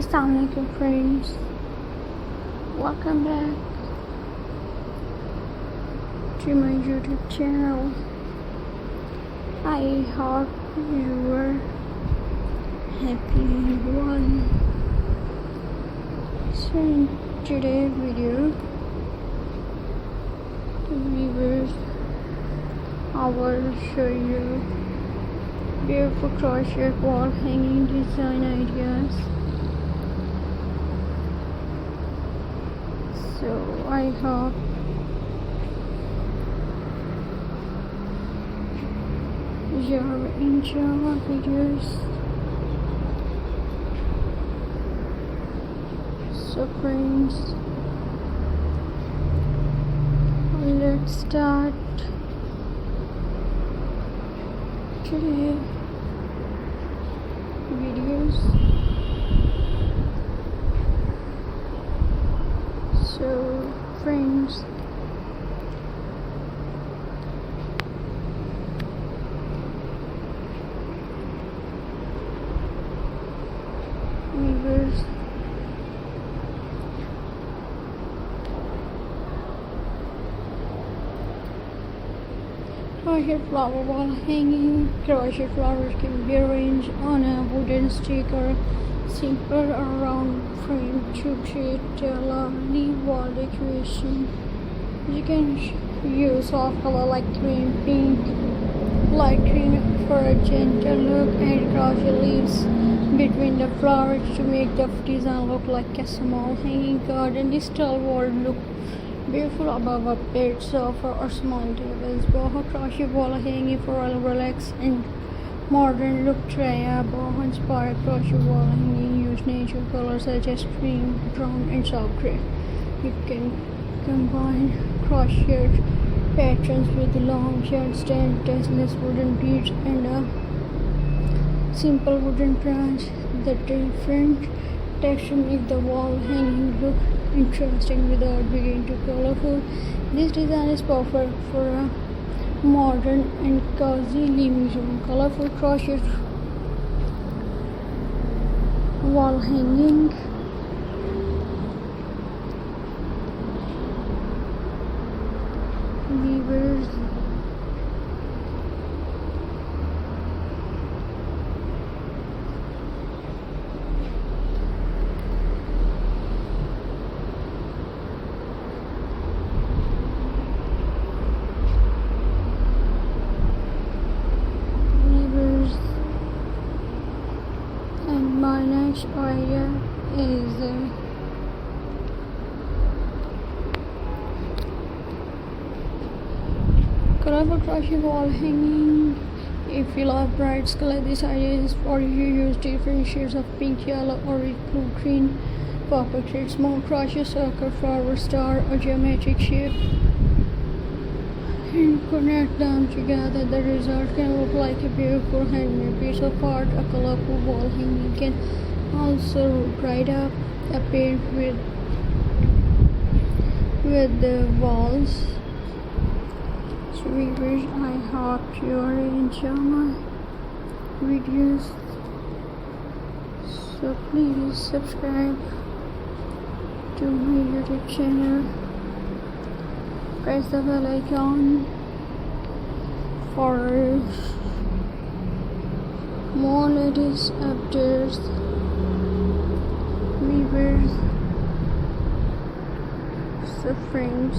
Assalamualaikum friends, welcome back to my YouTube channel. I hope you are happy one. So in today's video, viewers, I will show you beautiful crochet wall hanging design ideas. So I hope you enjoy my videos. So friends, let's start today videos. So friends, viewers, crochet flower wall hanging. Crochet flowers can be arranged on a wooden stick or simple round frame to create a lovely wall decoration. You can use soft color like cream, pink, light green for a gentle look, and crochet leaves between the flowers to make the design look like a small hanging garden. This style will look beautiful above a bed, sofa, or small tables. Boho crochet wall hanging for a relaxed and modern look. Try a boho inspired crochet wall hanging. Use natural colors such as cream, brown, and soft gray. You can combine crochet patterns with long short stand, tasteless wooden beads, and a simple wooden branch. The different texture make the wall hanging look interesting without being too colorful. This design is perfect for a modern and cozy living room. Colorful crochet wall hanging. Weavers, and my next idea is colorful crochet wall hanging. If you love bright color, this idea is for you. Use different shades of pink, yellow, orange, blue, green, purple. Create small crochet circle, flower, star, or geometric shape and connect them together. The result can look like a beautiful handmade piece of art. A colorful wall hanging can also bright up the paint with the walls. So viewers, I hope you are enjoying my videos. So please subscribe to my YouTube channel. Press the bell icon for more latest updates. Viewers, so friends,